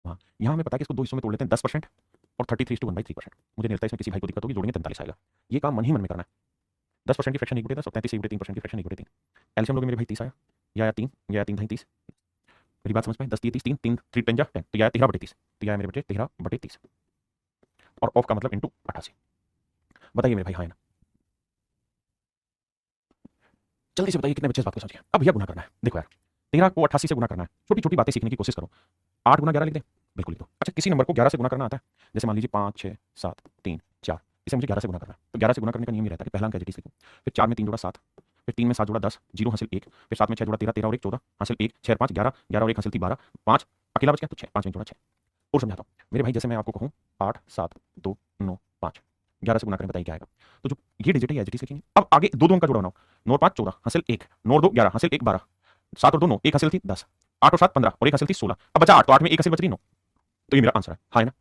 हाँ, यहाँ हमें पता है कि इसको दो हिस्सों में तोड़ लेते हैं 10% और 33:1/3%। मुझे नहीं लगता इसमें किसी भाई को दिक्कत होगी, जोड़ेंगे 43 आएगा। ये काम मन ही मन में करना है। 10% की फ्रैक्शन 1/10 और 33/3% की फ्रैक्शन 1/3। एलसीएम लोगे मेरे भाई 30 आया, या 3 या 3 30। मेरी बात समझ में 10 3 30 3 3 3 10 10 तो यह 13/30। तो यह मेरे बच्चे 13/30 और ऑफ का मतलब इंटू 88। बताइए मेरे भाई, हाँ है ना? जल्दी से बताइए कितने बच्चे इस बात को समझ गए। अब भैया गुना करना है, देखो यार 13 को 88 से गुना करना है। छोटी छोटी बातें सीखने की कोशिश करो। 8 गुना 11 लिख दें, बिल्कुल लिख दो। अच्छा, किसी नंबर को 11 से गुना करना आता है? जैसे मान लीजिए 5 6 7 3 4, इसे मुझे 11 से गुना करना है। तो 11 से गुना करने का नियम ये रहता है कि पहला अंक एज इट इज लिखूं, फिर 4 में 3 जोड़ा 7, फिर 3 में 7 जोड़ा 10, 0 हासिल 1, फिर 7 में 6 जोड़ा 13, 13 और 1 14 हासिल 1, 6 और 5 11, 11 और 1 हासिल 3 12, 5 अकेला बच गया तो 6, 5 में जोड़ा 6। और समझाता हूँ मेरे भाई, जैसे मैं आपको कहूँ 8 7 2 9 5, 11 से गुना करें, बताइए क्या आएगा? तो जो ये डिजिट है एज इट इज लिखेंगे। अब आगे दो दो अंक का जोड़ा बनाओ। 9 और 5 14 हासिल 1, 9 और 2 11 हासिल 1 12, 7 और 2 9, 1 हासिल 3 10, 8 और 7 15 और 1 हासिल 3 16। अब बचा 8, तो 8 में 1 हासिल बच रही 9। तो ये मेरा आंसर है, हाँ है ना?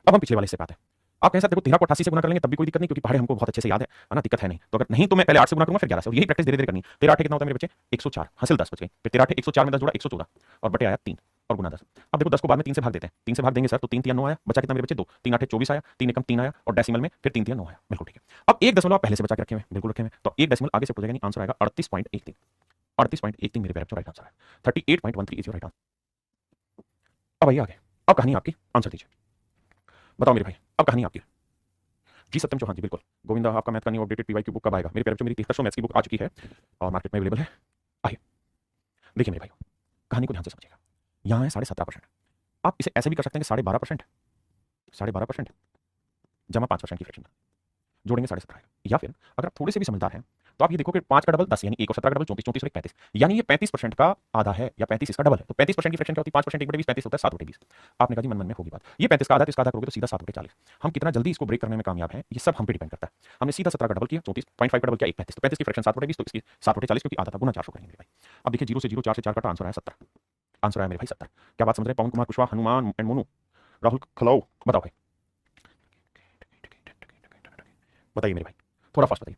अब हम पिछले वाले से पे आते हैं। आप कह सकते देखो 13 को 88 से गुना कर लेंगे तब भी कोई दिक्कत नहीं, क्योंकि पहाड़े हमको बहुत अच्छे से याद है ना? दिक्कत है नहीं। तो अगर नहीं तो मैं पहले 8 से गुना करूंगा फिर 11 से, और यही प्रैक्टिस धीरे धीरे करनी है। 13 8 कितना होता है मेरे बच्चे? 104 हासिल 10 बच गई। फिर 13 8 104 में 10 जोड़ा 114 और बटे आया 3 और गुना 10। अब देखो 10 को बाद में 3 से भाग देते हैं। 3 से भाग देंगे सर तो 3 3 9 आया, बचा कितना मेरे बच्चे? 2। 3 8 24 आया, 3 एकम 3 आया और डेसिमल में फिर 3 3 9 आया। बिल्कुल ठीक है। अब एक दशमलव आप पहले से बचा के रखे हुए, बिल्कुल रखे हुए, तो एक डेसिमल आगे से हो जाएगा, नहीं आंसर आएगा 38.13। 38.13 मेरे पेरेंट्स राइट आंसर है। 38.13 इज योर राइट आंसर। अब आइए आगे, अब कहानी आपकी, आंसर दीजिए। बताओ मेरे भाई, अब कहानी आपकी। जी सत्यम चौहान जी, बिल्कुल। गोविंदा, आपका मैथ का न्यू अपडेटेड पीवाई की बुक कब आएगा? मेरे पेरेंट्स, मेरी 7300 मैथ्स की बुक आ चुकी है और मार्केट में अवेलेबल है। आइए देखिए मेरे भाई, कहानी को ध्यान से समझिएगा। यहाँ है 17.5%। आप इसे ऐसे भी कर सकते हैं कि 12.5%, 12.5% जमा 5% की फ्रैक्शन जोड़ेंगे 17.5 आएगा। या फिर अगर आप थोड़े से भी समझदार हैं तो आप ये देखो कि 5 का डबल 10, यानी 1 और 17 का डबल 34, 34 और 1 35, यानी ये 35% का आधा है या 35 इसका डबल है। तो 35% की फ्रैक्शन क्या होती है? 5% 1/20, 35 होता है 7/20। आपने कहा जी मन मन में होगी बात, ये 35 का आधा, तो इसका आधा करोगे तो सीधा 7/40। हम कितना जल्दी इसको ब्रेक करने में कामयाब हैं, ये सब हम पे डिपेंड करता है। हमने सीधा 17 का डबल किया 34.5 का डबल किया 1 35, तो 35 की फ्रैक्शन 7/20, तो इसकी 7/40 क्योंकि आधा था, गुना 400 करेंगे मेरे भाई। अब देखिए 0 से 0 4 से 4 काटा, आंसर आया 70। आंसर आया मेरे भाई 70। क्या बात समझ रहे हैं? पवन कुमार कुशवाहा, हनुमान एंड मोनू, राहुल खलाऊ, बताओ भाई, बताइए मेरे भाई, थोड़ा फास्ट बताइए।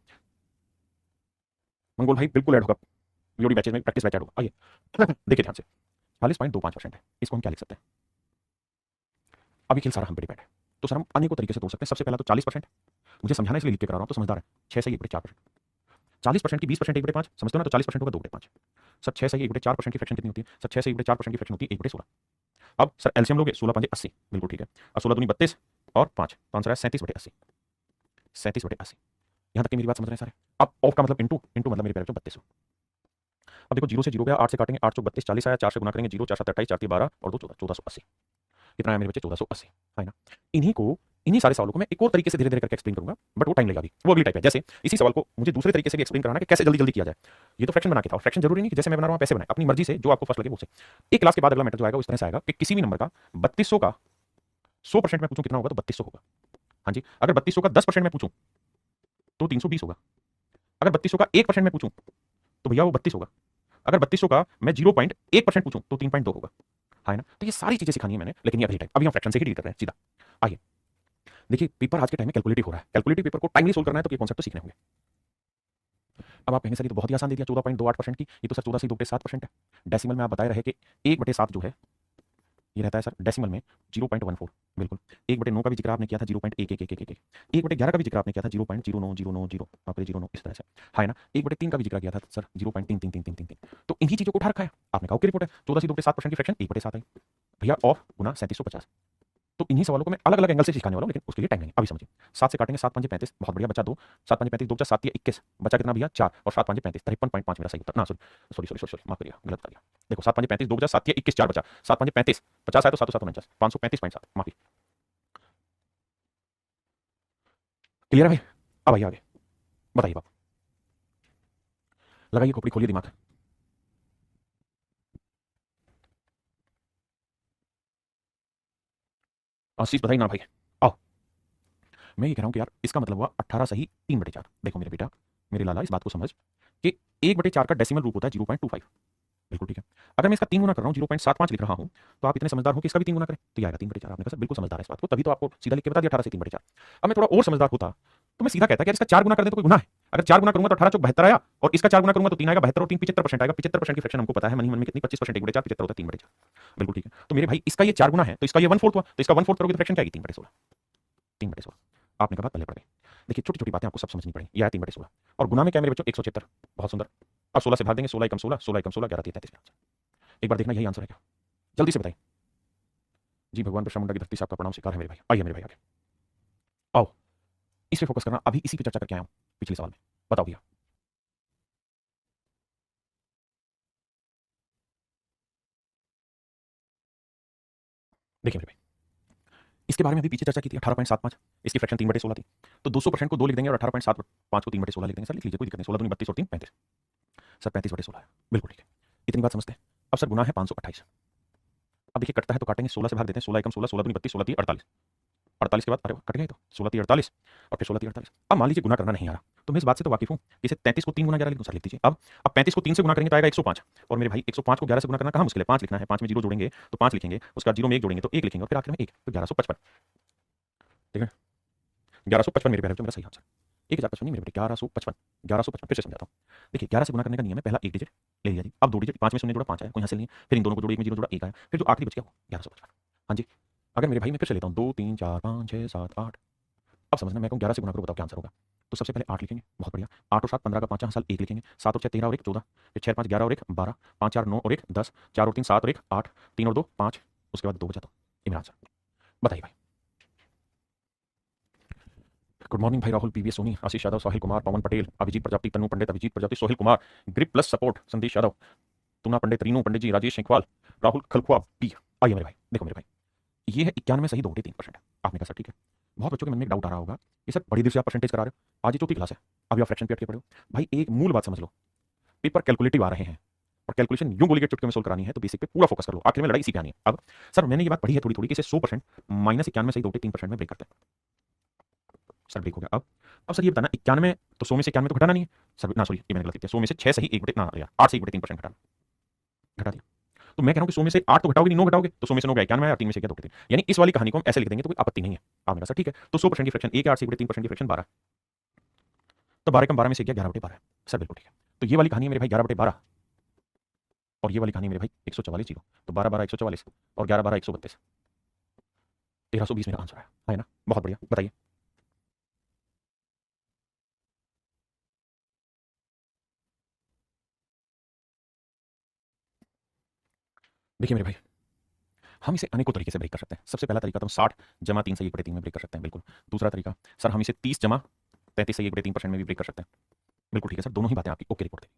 मंगोल भाई बिल्कुल ऐड होगा, वीओडी बैचेज में प्रैक्टिस बैच ऐड होगा। आइए देखिए ध्यान से, 40.25% है, इसको हम क्या लिख सकते हैं? अभी खेल सारा हम पे डिपेंड है, तो सर हम अनेकों तरीके से तोड़ सकते हैं। सबसे पहला तो 40%, मुझे समझाने इसलिए लिख के करा रहा हूँ, तो समझदार है। 6 से 1/4%, 40% की 20% 1/5 समझते हो ना? तो 40% होगा 2/5। सर 6 से 1/4% की फ्रैक्शन कितनी होती है? सर 6 से 1/4% की फ्रैक्शन होती है 1/16। अब सर एलसीएम लोगे, 16 5 80, बिल्कुल ठीक है। अब 16 दूनी 32 और 5, तो आंसर है 37/80। 37/80। यहाँ तक की मेरी बात समझ रहे हैं सारे? अब ऑफ का मतलब इंटू, इंटू मतलब मेरे पेरेंट्स 32। अब देखो 0 से 0 गया, 8 से काटेंगे 8 चौक 32, 40 आया, 4 से गुना करेंगे 0 4 7 28, 4 3 12 और 2 14, 1480। कितना आया मेरे बच्चे? 1480, है ना? इन्हीं को, इन्हीं सारे सवालों को मैं एक और तरीके से धीरे धीरे करके एक्सप्लेन करूंगा, बट वो टाइम लगेगा अभी, वो अगली टाइप है। जैसे इसी सवाल को मुझे दूसरे तरीके से भी एक्सप्लेन कराना कि कैसे जल्दी जल्दी किया जाए। ये तो फ्रैक्शन बना के था, और फ्रैक्शन जरूरी नहीं कि जैसे मैं बना रहा हूं पैसे बनाए, अपनी मर्जी से जो आपको फर्स्ट लगे वो से। एक क्लास के बाद अगला मैटर जो आएगा उस तरह से आएगा कि किसी भी नंबर का 3200 का 100% में पूछूं कितना होगा, तो 3200 होगा। हाँ जी, अगर 3200 का 10% में पूछूं तो 320 होगा। अगर 3200 का 1% में पूछूं तो भैया वो 32 होगा। अगर 3200 का मैं 0.1% पूछूं तो 3.2 होगा, है ना? तो ये सारी चीजें सिखानी है मैंने, लेकिन ये अभी टाइम, अभी हम फ्रैक्शन से ही डील कर रहे हैं सीधा। आइए देखिए, पेपर आज के टाइम में कैलकुलेटिव हो रहा है, कैलकुलेटिव पेपर को टाइमली सोल्व करना है तो ये कॉन्सेप्ट तो सीखने होंगे। अब आप कहेंगे सर ये तो बहुत ही आसान दे दिया, 14.28% की, ये तो सर 14 से 2/7% है। डेसिमल में आप बताए रहे कि 1/7 जो है ये रहता है सर डेसिमल में 0.14, बिल्कुल। 1/9 का भी जिक्र आपने किया था 0.1111, 1/11 का भी जिक्र आपने किया था 0.09090, वहाँ पर 0 इस तरह से, है ना? 1/3 का भी जिक्र किया था सर 0.33333। तो इन्हीं चीजों को उठा रखा है आपने, कहा ओके रिपोर्ट है। 14 से 2/7% की फ्रैक्शन 1/7 आई भैया, ऑफ गुना 3750। तो इन्हीं सवालों को मैं अलग अलग एंगल से सिखाने वाला हूँ, लेकिन उसके लिए टाइम नहीं है। अभी समझिए, 7 से काटेंगे 7 5 35, बहुत बढ़िया, बचा 2, 7 5 35, 2 बचा 7 21, बचा कितना भैया? 4 और 7 5 35, 53.5 मेरा सही उत्तर ना, सॉरी सॉरी सॉरी सॉरी, माफ करिएगा, गलत कर दिया। देखो 7 5 35, 2 बचा 7 21, 4 बचा, 7 5 35, 50 है तो 7 7 49, 535.7, माफी। क्लियर है भाई? अब आइए आगे, बताइए बाप, लगाइए खोपड़ी, खोलिए दिमाग। आशीष बधाई ना भाई, आओ। मैं ये कह रहा हूँ कि यार इसका मतलब हुआ 18 सही 3/4। देखो मेरे बेटा, मेरे लाला, इस बात को समझ कि 1/4 का डेसिमल रूप होता है 0.25, बिल्कुल ठीक है। अगर मैं इसका 3 गुना कर रहा हूँ 0.75 लिख रहा हूँ, तो आप इतने समझदार हो कि इसका भी 3 गुना करें तो ये आएगा 3/4। आपने कहा सर बिल्कुल समझदार है इस बात को, तभी तो आपको सीधा लिख के बता दिया 18 से 3/4। अब मैं थोड़ा और समझदार होता तो मैं सीधा कहता कि यार इसका 4 गुना कर दे तो कोई गुना है। अगर 4 गुना करूंगा तो 18 चौक 72 आया, और इसका 4 गुना करूंगा तो 3 आएगा, 72 और 3 75% आएगा। 75% की फ्रैक्शन हमको पता है मन ही मन में कितनी, 25% 1/4 75 होता है 3/4। बिल्कुल ठीक है। तो मेरे भाई इसका ये 4 गुना है तो इसका ये 1/4 हुआ, तो इसका 1/4 करोगे तो फ्रैक्शन क्या आएगी? 3/16। 3/16 आपने कहा पल्ले पड़ गई। देखिए छोटी छोटी बातें आपको सब समझनी पड़ेगी। यह है 3/16 और गुना में क्या है मेरे बच्चों? 176। बहुत सुंदर। अब 16 से भाग देंगे, 16 एकम 16, 16 एकम 16, 11 33 आंसर। एक बार देखना यही आंसर है क्या? जल्दी से बताइए। जी भगवान बिरसा मुंडा की धरती से आपका प्रणाम स्वीकार है मेरे भाई। आइए मेरे भाई आगे आओ, इस पे फोकस करना। अभी इसी पे चर्चा करके आया हूं पिछले सवाल में। बताओ भैया। देखिए मेरे भाई, इसके बारे में अभी पीछे चर्चा की थी। 18.75 इसकी फ्रैक्शन 3/16 थी, तो 200% को 2 लिख देंगे और 18.75 को 3/16 लिख देंगे। सर लिख लीजिए, कोई दिक्कत नहीं। 16 दूनी 32 और 3 35। सर 35/16 है, बिल्कुल ठीक है। इतनी बात समझते हैं। अब सर गुना है 528। अब देखिए कटता है तो काटेंगे, 16 से भाग देते हैं, 16 एकम 16, 16 दूनी 32, 16 3 48। 48 के बाद अरे कट गया, तो 16 3 48 और फिर 16 3 48। अब मान लीजिए गुना करना नहीं आ रहा, तो मैं इस बात से तो वाकिफ हूं, इसे 33 को 3 गुना 11 लिख दूं। सर लिख दीजिए। अब 35 को 3 से गुना करेंगे तो आएगा 105, और मेरे भाई 105 को 11 से गुना करना कहां मुश्किल है? 5 लिखना है, 5 में 0 जोड़ेंगे तो 5 लिखेंगे, उसका 0 में 1 जोड़ेंगे तो 1 लिखेंगे, और फिर आखिर में 1, तो 1155। ठीक है, 1155 मेरे प्यारे बच्चों, मेरा सही आंसर। 1055 नहीं मेरे बेटे, 1155। 1155 फिर से समझाता हूं। देखिए 11 से गुना करने का नियम है, पहला एक डिजिट ले लिया जी, अब 2 डिजिट, 5 में शून्य जोड़ा 5 आया, कोई हासिल नहीं है, फिर इन दोनों को जोड़े, 1 में 0 जोड़ा 1 आया, फिर जो आखिरी बच गया वो 1155। हाँ जी। अगर मेरे भाई मैं फिर से लेता हूँ 2 3 4 5 6 7 8, अब समझना, मैं कहूँ 11 से गुना करो, बताओ क्या आंसर होगा? तो सबसे पहले 8 लिखेंगे, बहुत बढ़िया। 8 और 7 15 का 5 हासिल 1 लिखेंगे, 7 और 6 13 और 1 14, फिर 6 5 11 और 1 12, 5 4 9 और 1 10, 4 और 3 7 और 1 8, 3 और 2 5, उसके बाद 2 बचा, तो ये मेरा आंसर। बताइए भाई। गुड मॉर्निंग भाई Rahul, PVS Soni, Ashish Yadav, Sahil Kumar, Pawan Patel, Abhijeet Prajapati, Tannu Pandit, Abhijeet Prajapati, Sohil Kumar, grip plus support, Sandesh Yadav, Tuna Pandit, Reenu Pandit ji, Rajesh Shekhwal, Rahul खलखुआ पी। आइए मेरे भाई, देखो मेरे भाई, ये है 91 सही 2/3%। आपने कहा सर ठीक है। बहुत बच्चों के मन में एक डाउट आ रहा होगा, ये सर बड़ी देर से आप परसेंटेज करा रहे हो, आज ये चौथी क्लास है, अभी आप फ्रैक्शन पे अटके पड़े हो। भाई एक मूल बात समझ लो, पेपर कैलकुलेटिव आ रहे हैं और कैलकुलेशन यूं बोली के चुटकी में सोल्व करानी है, तो बेसिक पे पूरा फोकस कर लो, आखिर में लड़ाई इसी पे आनी है। अब सर मैंने ये बात पढ़ी है थोड़ी थोड़ी कि इसे 100% माइनस 91 सही 2/3% में ब्रेक करते हैं। सर ब्रेक हो गया। अब सर ये बताना, 91 तो 100 में से 91 तो घटाना नहीं है सर, ना सॉरी ये मैंने गलत किया, 100 में से 6 सही 1 ना यार 8 से 1/3% घटाना, घटा दिया। तो मैं कह रहा हूं कि 100 में से 8 तो घटाओगे नहीं, 9 घटाओगे तो 100 में से 9 गया 91 आया, 3 में से क्या 2/3, यानी इस वाली कहानी को हम ऐसे लिख देंगे तो कोई आपत्ति नहीं है। आपने कहा सर ठीक है, तो 100% की फ्रैक्शन 1 है, 8 से 1/3% की फ्रैक्शन 12, तो 12 कम 12 में से 11/12 है। सर बिल्कुल ठीक है। तो ये वाली कहानी है मेरे भाई 11/12, और ये वाली कहानी मेरे भाई 144 जीरो, तो 12 12 144 और 11 12 132, 1320 मेरा आंसर है ना? बहुत बढ़िया, बताइए। देखिए मेरे भाई, हम इसे अनेकों तरीके से ब्रेक कर सकते हैं। सबसे पहला तरीका तो हम 60 जमा 3 से 1/3 में ब्रेक कर सकते हैं, बिल्कुल। दूसरा तरीका सर हम इसे 30 जमा 33 से 1/3% में भी ब्रेक कर सकते हैं, बिल्कुल ठीक है सर। दोनों ही बातें आपकी ओके रिपोर्ट देगी।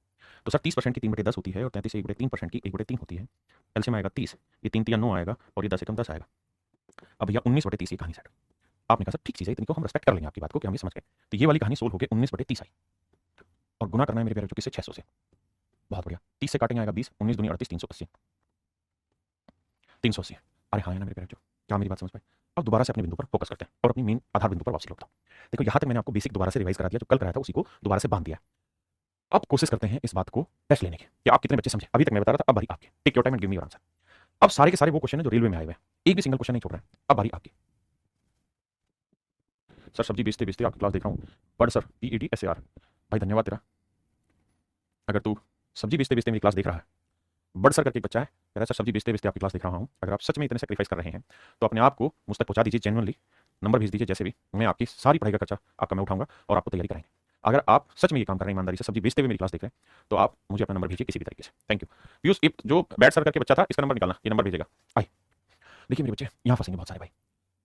तो सर 30% की 3/10 होती है और 33 से 1/3% की 1/3 होती है। एलसीएम आएगा 30, ये 3 3 9 आएगा और ये 10 एकम 10 आएगा। अब भैया 19/30 की कहानी सेट। आपने कहा सर ठीक चीज़ है, इतनी को हम रेस्पेक्ट कर लेंगे आपकी बात को कि हम ये समझ गए। तो ये वाली कहानी सोल्व हो गई 19/30 आई, और गुना करना है मेरे प्यारे बच्चों किससे? 600 से। बहुत बढ़िया। 30 से काटेंगे आएगा 20, 19 दूनी 38, 380, 380। अरे हाँ है ना मेरे प्यारे बच्चों, क्या मेरी बात समझ पाए? अब दोबारा से अपने बिंदु पर फोकस करते हैं और अपनी मेन आधार बिंदु पर वापसी लौटता हूं। देखो यहाँ तक मैंने आपको बेसिक दोबारा से रिवाइज करा दिया, जो कल कराया था उसी को दोबारा से बांध दिया। अब कोशिश करते हैं इस बात को टेस्ट लेने की कि आप कितने बच्चे समझे। अभी तक मैं बता रहा था, अब बारी आपकी। Take your time and give me your answer. अब सारे के सारे वो क्वेश्चन है जो रेलवे में आए हुए हैं, एक भी सिंगल क्वेश्चन नहीं छोड़ रहे हैं। अब बारी आपकी। सर सब्जी बेचते बेचते आपकी क्लास देख रहा हूँ, बट सर PEDSAR, भाई धन्यवाद तेरा। अगर तू सब्जी बेचते बेचते मेरी क्लास देख रहा है, बड़ सर करके एक बच्चा है, कह रहा है सर सब्जी बेचते बेचते आपकी क्लास देख रहा हूँ, अगर आप सच में इतने सेक्रीफाइस कर रहे हैं तो अपने आप को मुझ तक पहुंचा दीजिए, जेन्युइनली नंबर भेज दीजिए, जैसे भी मैं आपकी सारी पढ़ाई का खर्चा आपका मैं उठाऊंगा और आपको तैयारी कराएंगे। अगर आप सच में ये काम कर रहे हैं ईमानदारी से, सब्जी बेचते हुए मेरी क्लास देख रहे हैं, तो आप मुझे अपना नंबर भेजिए किसी भी तरीके से। Thank you Piyush. इफ जो बैड सर करके बच्चा था, इसका नंबर निकालना, ये नंबर भेजेगा। आइए देखिए मेरे बच्चे, यहाँ फंसेंगे बहुत सारे भाई,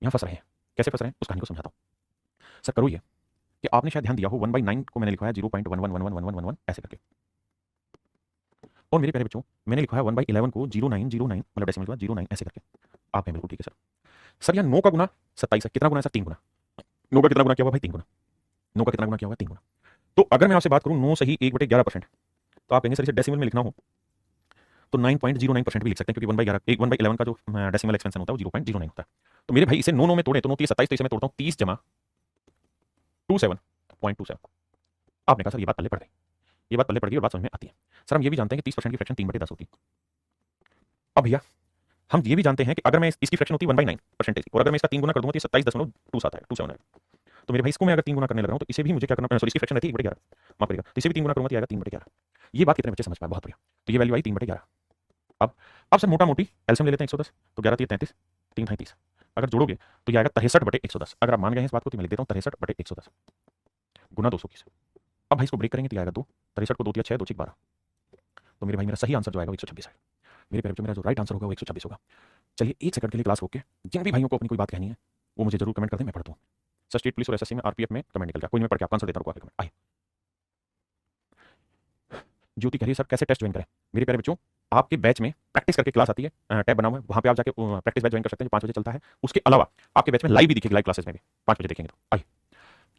यहाँ फंस रहे हैं। कैसे फंस रहे हैं उस कहानी को समझाता हूँ। सर करो ये कि आपने शायद ध्यान दिया हो 1/9 को मैंने लिखा है 0.11111111 ऐसे करके, और मेरे प्यारे बच्चों मैंने लिखा है 1/11 को 0909 मतलब डेसिमल के बाद 09 ऐसे करके। आप हैं बिल्कुल ठीक है सर। सर यहाँ 9 का गुना 27 है, कितना गुना है सर? 3 गुना। 9 का कितना गुना किया हुआ भाई? 3 गुना। 9 का कितना गुना किया हुआ? 3 गुना। तो अगर मैं आपसे बात करूं 9 सही 1/11%, तो आप कहेंगे सर इसे डेसिमल में लिखना हो तो 9.09% भी लिख सकते हैं, क्योंकि 1/11 का जो डेसिमल एक्सपेंशन होता है वो 0.09 होता है। तो मेरे भाई इसे 9 9 में तोड़े तो 9 3 27, तो इसे मैं तोड़ता हूँ 30 जमा 27.27। आपने कहा सर ये बात पल्ले पड़ गई, ये बात पल्ले पड़ गई और बात समझ में आती है। सर हम ये भी जानते हैं कि 30% की फ्रैक्शन 3/10 होती है। अब भैया हम ये भी जानते हैं कि अगर मैं इसकी फ्रैक्शन होती है 1/9% की, और अगर मैं इसका 3 गुना कर दूंगा तो ये 27.27 आएगा, 27 आएगा। तो मेरे भाई इसको मैं अगर 3 गुना करने लग रहा हूँ तो इसे भी मुझे क्या करना, सॉरी इसकी फ्रैक्शन रहती है 1/11, माफ करिएगा, तो इसे भी 3 गुना करूंगा तो आएगा 3/11। ये बात कितने बच्चे समझ पाए, बहुत बढ़िया। तो ये वैल्यू आई 3/11। अब सर मोटा मोटी एलसीएम ले लेते हैं 110, तो 11 3 33, 3 33, अगर जोड़ोगे तो ये आएगा 63/110। अगर आप मान गए हैं इस बात को तो मैं लिख देता हूँ 63/110 गुना 221। अब भाई इसको ब्रेक करेंगे तो आएगा 2, 63 को 2 दिया 6, 2 6 12। तो मेरे भाई मेरा सही आंसर जो आएगा वो 126 है। मेरे प्यारे बच्चों, मेरा जो राइट आंसर होगा वो 126 होगा। चलिए एक सेकंड के लिए क्लास रोक के जिन भी भाइयों को अपनी कोई बात कहनी है वो मुझे जरूर कमेंट कर दें, मैं पढ़ता हूँ। सर स्टेट पुलिस और एसएससी में आरपीएफ में कमेंट निकल गया, कोई मैं पढ़ के आपका आंसर देता हूँ, कमेंट आइए। ज्योति कह रही है सर कैसे टेस्ट ज्वाइन करें। मेरे प्यारे बच्चों, आपके बैच में प्रैक्टिस करके क्लास आती है, टैब बना हुआ है, वहां पे आप जाके प्रैक्टिस बैच ज्वाइन कर सकते हैं जो 5 बजे चलता है। उसके अलावा आपके बैच में लाइव भी दिखेगी, लाइव क्लासेस में भी 5 बजे देखेंगे। तो आइए,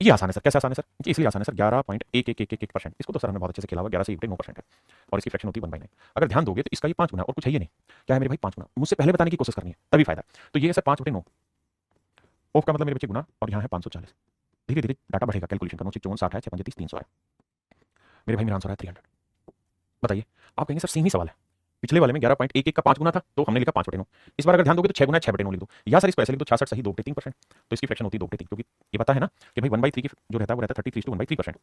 ये आसान है सर, कैसे आसान है सर, ये इसलिए आसान है सर 11.1111%। इसको तो सर हमने बहुत अच्छे से खेला हुआ, 11 से 9% है और इसकी फ्रैक्शन होती है 1/9। अगर ध्यान दोगे तो इसका ये 5 गुना और कुछ है ये नहीं। क्या है मेरे भाई 5 गुना, मुझसे पहले बताने की कोशिश करनी है तभी फायदा। तो ये है सर 5/9 ऑफ का मतलब मेरे बच्चे गुना, और यहाँ है 540। धीरे धीरे डाटा बढ़ेगा, कैलकुलेशन करना, 54 60 है, 6 5 30 300 है। मेरे भाई मेरा आंसर है 300। बताइए, आप कहेंगे सर सेम ही सवाल है, पिछले वाले में 11.11 का 5 गुना था तो हमने लिखा 5/9। इस बार अगर ध्यान दोगे तो 6 गुना 6/9 लिख दो, या सर इसको ऐसे लिख दो 66 सही 2/3%। तो इसकी फ्रैक्शन होती है 2/3, क्योंकि ये पता है ना कि भाई 1/3 की जो रहता है वो रहता है 33 to 1/3%।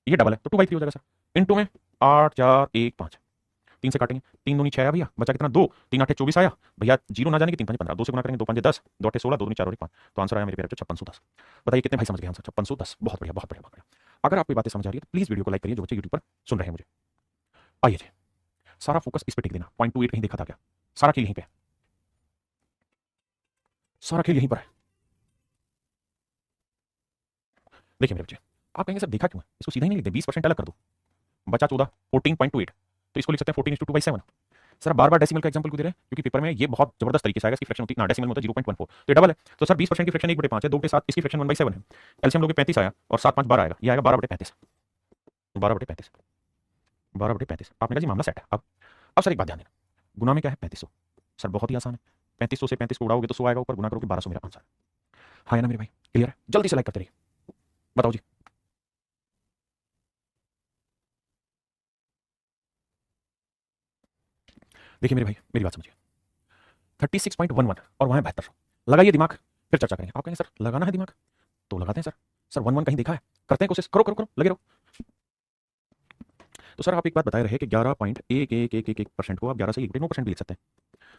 ये डबल है तो 2/3 हो जाएगा सर। इनटू में 8 4 1 5, 3 से काटेंगे, 3 दूनी 6 आया भैया, बचा कितना 2, 3 8 24 आया भैया, जीरो ना जाने की 3 5 15, 2 से गुना करेंगे 2 5 10, 2 8 16, 2 दूनी 4 और 1 5। तो आंसर आया मेरे प्यारे बच्चों 5610। बताइए कितने भाई समझ गए आंसर 5610। बहुत बढ़िया बहुत बढ़िया बहुत बढ़िया। अगर आपको बातें समझ आ रही है तो प्लीज वीडियो को लाइक करिए जो बच्चे यूट्यूब पर सुन रहे हैं मुझे। आइए जी, सारा फोकस इस पे टिक देना। 0.28 कहीं देखा था क्या, सारा खेल यहीं पे, सारा खेल यहीं पर है। देखिए मेरे बच्चे, आप कहेंगे सर देखा क्यों है, इसको सीधा ही नहीं लिख दे, 20% अलग कर दो, बचा 14, 14.28, तो इसको लिख सकते हैं 14:2/7। सर बार बार डेसिमल का एग्जांपल क्यों दे रहे हैं, क्योंकि पेपर में ये बहुत जबरदस्त तरीके से आएगा। इसकी फ्रैक्शन होती है ना, डेसिमल में होता है 0.14, तो ये डबल है। तो सर 20% की फ्रैक्शन 1/5 है, 2/7 इसकी फ्रैक्शन 1/7 है। एलसीएम लोगे 35 आया और 7 5 12 आएगा, ये आएगा 12/35, 12/35, 12/35। आपने कहा जी मामला सेट है। अब सर एक बात ध्यान देना, गुना में क्या है 3500। सर बहुत ही आसान है, 3500 से 35 को उड़ाओगे तो 100 आएगा, ऊपर गुना करोगे 1200, मेरा आंसर। हाँ है ना मेरे भाई, क्लियर है, जल्दी से लाइक करते रहिए। बताओ जी, देखिए मेरे भाई मेरी बात समझिए, 36.11 और वहां है 7200। लगाइए दिमाग, फिर चर्चा करेंगे। आप कहेंगे सर लगाना है दिमाग तो लगाते हैं सर। सर 11 कहीं देखा है, करते हैं कोशिश, करो करो करो, लगे रहो। तो सर आप एक बात बताए रहे कि 11.1111% को आप 11 से 1/9% भी लिख सकते हैं,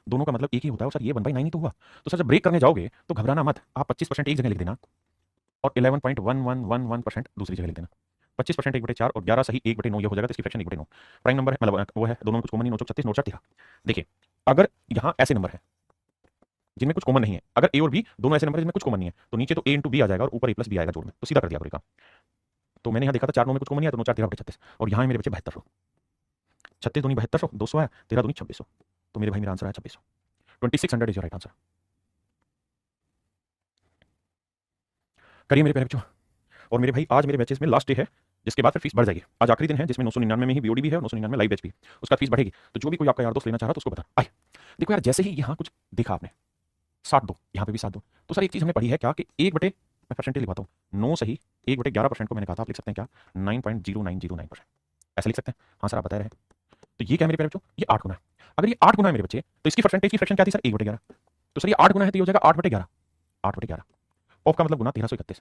दोनों का मतलब एक ही होता है। और सर ये 1/9 ही तो हुआ। तो सर जब ब्रेक करने जाओगे तो घबराना मत, आप 25% एक जगह लिख देना और 11.1111% दूसरी जगह लिख देना। 25% 1/4 और 11 सही 1/9, ये हो जाएगा। तो इसकी फ्रैक्शन 1/9 प्राइम नंबर है, मतलब वो है, दोनों में कुछ कॉमन नहीं, 936 9 13। देखिए अगर यहाँ ऐसे नंबर है जिनमें कुछ कॉमन नहीं है, अगर ए और बी दोनों ऐसे नंबर जिनमें कुछ कॉमन नहीं है, तो नीचे तो ए इंटू बी आ जाएगा और ऊपर ए प्लस बी आएगा जोड़ में, तो सीधा कर दिया करेगा। तो मैंने यहाँ देखा था 4 9 में कुछ कॉमन नहीं है, तो 9 4 13 36, और यहाँ है मेरे बच्चे 7200, 36 दूनी 7200, 200 है, 13 दूनी 2600। तो मेरे भाई मेरा आंसर है 2600, 2600 इज योर राइट आंसर। करिए मेरे प्यारे बच्चों। और मेरे भाई आज मेरे बैचेस में लास्ट डे है, जिसके बाद फिर फीस बढ़ जाएगी। आज आखिरी दिन है जिसमें 999 में ही बीओडी भी है और 999 लाइव बैच भी, उसका फीस बढ़ेगी। तो जो भी कोई आपका यार दोस्त लेना चाह रहा तो उसको बता। आइए देखो यार, जैसे ही यहाँ कुछ देखा आपने 7 2, यहाँ पे भी 7 2, तो सर एक चीज हमने पढ़ी है क्या कि 1 बटे, मैं परसेंटेज लिखवाता हूँ, 9 सही 1/11% को मैंने कहा था, आप लिख सकते हैं क्या 9.0909%, ऐसे लिख सकते हैं। हाँ सर आप बता रहे हैं। तो ये क्या है मेरे प्यारे बच्चों, ये 8 गुना है। अगर ये 8 गुना है मेरे बच्चे तो इसकी परसेंटेज की फ्रैक्शन क्या थी सर 1/11। तो सर ये 8 गुना है तो ये हो जाएगा 8/11, 8/11 ऑफ का मतलब गुना 1331।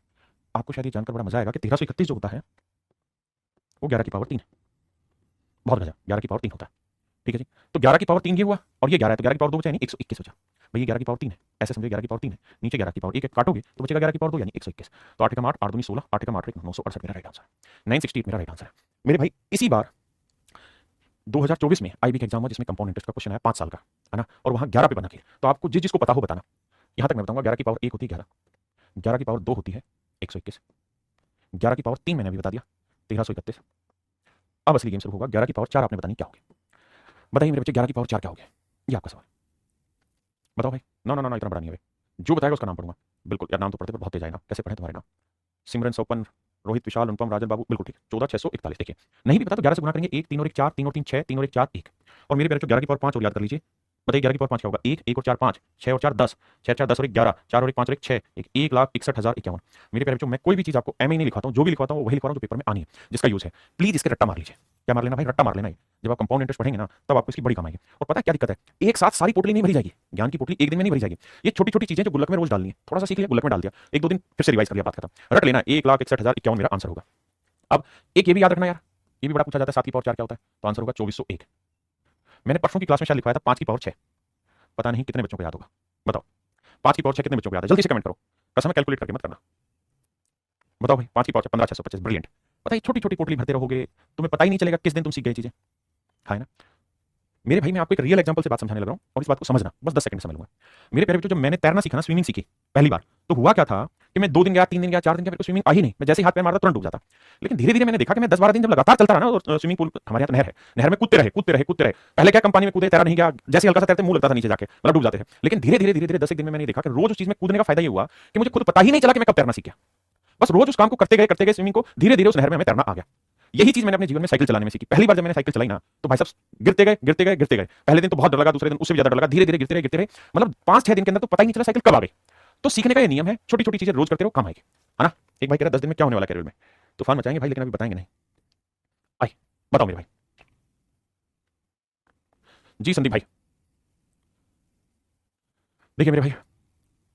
आपको शायद ये जानकर बड़ा मजा आएगा कि 1331 जो होता है वो 11 की पावर 3 है। बहुत गजब, 11 की पावर 3 होता है। ठीक है जी, तो 11 की पावर 3 ये हुआ और ये 11 है, तो 11 की पावर 2 बचा यानी 121 बचा। भैया 11 की पावर 3 है, ऐसे समझो 11 की पावर 3 है, नीचे 11 की पावर 1 काटोगे तो बचेगा 11 की पावर 2 यानी 121। तो 8 का 8 8 दूनी 16, 8 का 8 968 मेरा राइट आंसर है, 968 मेरा राइट आंसर है। मेरे भाई इसी बार 2024 में आईबी का एग्जाम हुआ जिसमें कंपाउंड इंटरेस्ट का क्वेश्चन आया 5 साल का, है ना, और वहां 11 पे बना खेल। तो आपको जिसको पता हो बताना। यहां तक मैं बताऊंगा, 11 की पावर 1 होती है 11, 11 की पावर 2 होती है 121, 11 की पावर 3 मैंने अभी बता दिया 1331। अब असली गेम शुरू होगा, 11 की पावर 4 आपने बतानी क्या होगी। बताइए मेरे बच्चे 11 की पावर 4 क्या हो गया, ये आपका सवाल। बताओ भाई। ना ना ना ना, इतना बड़ा नहीं है भाई, जो बताएगा उसका नाम पढ़ूंगा। बिल्कुल यार, नाम तो पढ़ते पर बहुत तेज आए ना, कैसे पढ़े तुम्हारे नाम, सिमरन सोपन रोहित विशाल अनुपम राजन बाबू, बिल्कुल ठीक, 14 641। देखिए नहीं भी पता तो 11 से गुना करेंगे, 1 3 और 1 4, 3 और 3 6, 3 और 1 4 1। और मेरे प्यारे 11 की पावर 5 और याद कर लीजिए। बताइए 11 की पावर 5 क्या होगा, 1 1 और 4 5, 6 और 4 10, 6 4 10 और 1 11, 4 और 1 5 और 1 6, 1,61,051। मेरे प्यारे बच्चों, मैं कोई भी चीज आपको एम नहीं लिखवाता हूँ, जो भी लिखवाता हूँ वही लिखवा रहा हूँ जो पेपर में आनी है, जिसका यूज है। प्लीज इसके रट्टा मार लीजिए। क्या मार लेना भाई, रट्टा मार लेना है। जब आप कंपाउंड इंटरेस्ट पढ़ेंगे ना तब आपको इसकी बड़ी काम आएगी। और पता है क्या दिक्कत है, एक साथ सारी पोटली नहीं भरी जाएगी, ज्ञान की पोटली एक दिन में नहीं भरी जाएगी। ये छोटी छोटी चीजें जो गुल्लक में रोज डालनी है, थोड़ा सा सीख लिया गुल्लक में डाल दिया, एक दो दिन फिर से रिवाइज कर लिया, बात खत्म। रट लेना 1,61,051 मेरा आंसर होगा। अब एक ये भी याद रखना यार, ये भी बड़ा पूछा जाता है 7 की पावर 4 क्या होता है, तो आंसर होगा 2401। मैंने परसों की क्लास में शायद लिखवाया था 5 की पावर 6, पता नहीं कितने बच्चों को याद होगा, बताओ 5 की पावर 6 कितने बच्चों को याद है, जल्दी से कमेंट करो, कसम है कैलकुलेट करके मत करना, बताओ भाई 5 की पावर 15,625, ब्रिलियंट। पता है छोटी छोटी पोटली भरते रहोगे, तुम्हें पता ही नहीं चलेगा किस दिन तुम सीख गए चीजें, है ना। मेरे भाई मैं आपको एक रियल एग्जांपल से बात समझाने लग रहा हूं और इस बात को समझना, बस 10 सेकंड समझ लूंगा। मेरे प्यारे बच्चों, जब मैंने तैरना सीखा ना, स्विमिंग सीखी पहली बार, तो हुआ क्या था कि मैं 2 दिन गया, 3 दिन गया, 4 दिन गया, मेरे को स्विमिंग आ ही नहीं, मैं जैसे ही हाथ पैर मारता तुरंत डूब जाता। लेकिन धीरे धीरे मैंने देखा कि मैं 10-12 दिन जब लगातार चलता रहा ना, और स्विमिंग पूल हमारे यहाँ तो नहर है, नहर में कूदते रहे कूदते रहे कूदते रहे, पहले क्या कंपनी में कूदे, तैरा नहीं गया, जैसे हल्का सा तैरते मुंह लगता था नीचे जाके, मतलब डूब जाते थे। लेकिन धीरे धीरे धीरे धीरे 10 दिन में मैंने देखा कि रोज उस चीज में कूदने का फायदा ये हुआ कि मुझे खुद पता ही नहीं चला कि मैं कब तैरना सीख गया। बस रोज उस काम को करते गए स्विमिंग को, धीरे धीरे उस नहर में हमें तैरना आ गया। यही चीज मैंने अपने जीवन में साइकिल चलाने में सीखी। पहली बार जब मैंने साइकिल चलाई ना, तो भाई साहब गिरते गए गिरते गए गिरते गए, पहले दिन तो बहुत डर लगा, दूसरे दिन उससे भी ज्यादा डर लगा, धीरे धीरे गिरते रहे, मतलब 5-6 दिन के अंदर तो पता ही नहीं चला साइकिल कब आ गई। तो सीखने का ये नियम है, छोटी छोटी चीजें रोज करते रहो, काम आएगी, है ना। एक भाई कह रहा 10 दिन में क्या होने वाला कैरियर में, तूफान मचाएंगे भाई, लेकिन अभी बताएंगे नहीं। आई बताओ मेरे भाई। जी संदीप भाई, देखिए मेरे भाई,